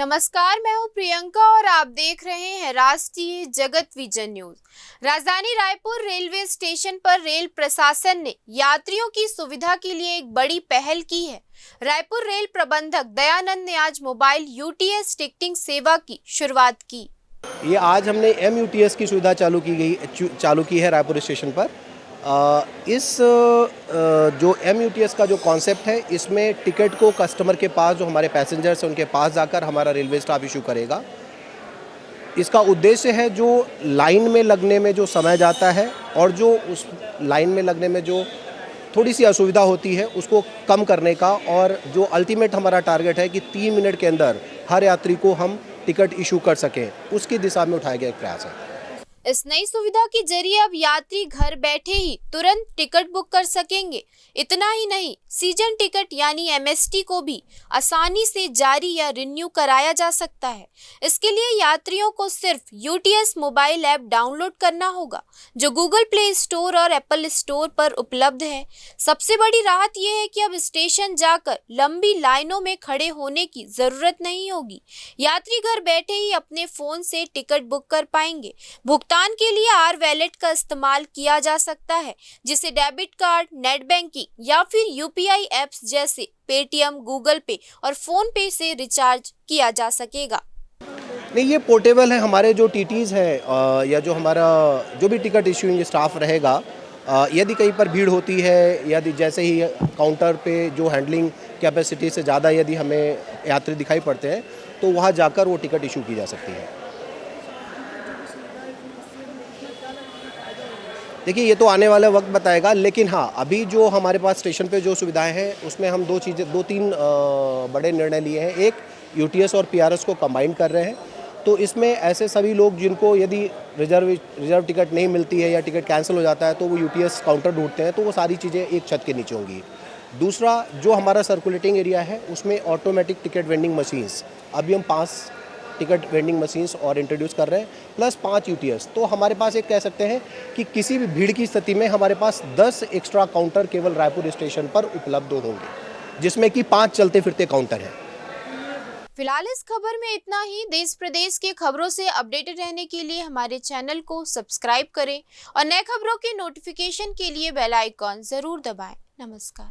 नमस्कार, मैं हूं प्रियंका और आप देख रहे हैं राष्ट्रीय जगत विजन न्यूज। राजधानी रायपुर रेलवे स्टेशन पर रेल प्रशासन ने यात्रियों की सुविधा के लिए एक बड़ी पहल की है। रायपुर रेल प्रबंधक दयानंद ने आज मोबाइल यूटीएस टिकटिंग सेवा की शुरुआत की। ये आज हमने MUTS की सुविधा चालू की है रायपुर स्टेशन पर। जो MUTS का जो कॉन्सेप्ट है, इसमें टिकट को कस्टमर के पास, जो हमारे पैसेंजर्स हैं उनके पास जाकर हमारा रेलवे स्टाफ इशू करेगा। इसका उद्देश्य है जो लाइन में लगने में जो समय जाता है और जो उस लाइन में लगने में जो थोड़ी सी असुविधा होती है उसको कम करने का, और जो अल्टीमेट हमारा टारगेट है कि 3 मिनट के अंदर हर यात्री को हम टिकट इशू कर सकें, उसकी दिशा में उठाया गया एक प्रयास है। इस नई सुविधा के जरिए अब यात्री घर बैठे ही तुरंत टिकट बुक कर सकेंगे। इतना ही नहीं, सीजन टिकट यानी MST को भी आसानी से जारी या रिन्यू कराया जा सकता है। इसके लिए यात्रियों को सिर्फ UTS मोबाइल ऐप डाउनलोड करना होगा, जो गूगल प्ले स्टोर और एप्पल स्टोर पर उपलब्ध है। सबसे बड़ी राहत यह है कि अब स्टेशन जाकर लंबी लाइनों में खड़े होने की जरूरत नहीं होगी। यात्री घर बैठे ही अपने फोन से टिकट बुक कर पाएंगे। भुगतान के लिए R-Wallet का इस्तेमाल किया जा सकता है, जिसे डेबिट कार्ड, नेट बैंकिंग या फिर UPI ऐप्स जैसे पेटीएम, गूगल पे और फोन पे से रिचार्ज किया जा सकेगा। नहीं, ये पोर्टेबल है। हमारे जो TTs हैं या जो हमारा जो भी टिकट इशूइंग स्टाफ रहेगा, यदि कहीं पर भीड़ होती है, यदि जैसे ही काउंटर पे जो हैंडलिंग कैपेसिटी से ज़्यादा यदि हमें यात्री दिखाई पड़ते हैं, तो वहाँ जाकर वो टिकट इशू की जा सकती है। देखिए, ये तो आने वाला वक्त बताएगा, लेकिन हाँ, अभी जो हमारे पास स्टेशन पे जो सुविधाएं हैं उसमें हम दो तीन बड़े निर्णय लिए हैं। एक, UTS और PRS को कंबाइन कर रहे हैं, तो इसमें ऐसे सभी लोग जिनको यदि रिजर्व टिकट नहीं मिलती है या टिकट कैंसिल हो जाता है, तो वो UTS काउंटर ढूंढते हैं, तो वो सारी चीज़ें एक छत के नीचे होंगी। दूसरा, जो हमारा सर्कुलेटिंग एरिया है उसमें ऑटोमेटिक टिकट वेंडिंग मशीन्स, अभी हम 5 टिकट वेंडिंग मशीन्स और इंट्रोड्यूस कर रहे हैं, प्लस 5 UTS। तो हमारे पास एक कह सकते हैं कि किसी भी भीड़ की स्थिति में हमारे पास 10 एक्स्ट्रा काउंटर केवल रायपुर स्टेशन पर उपलब्ध होंगे, जिसमें कि 5 चलते फिरते काउंटर हैं। फिलहाल इस खबर में इतना ही। देश प्रदेश के खबरों से अपडेटेड रहने के लिए हमारे चैनल को सब्सक्राइब करें और नए खबरों के नोटिफिकेशन के लिए बेल आइकॉन जरूर दबाएं। नमस्कार।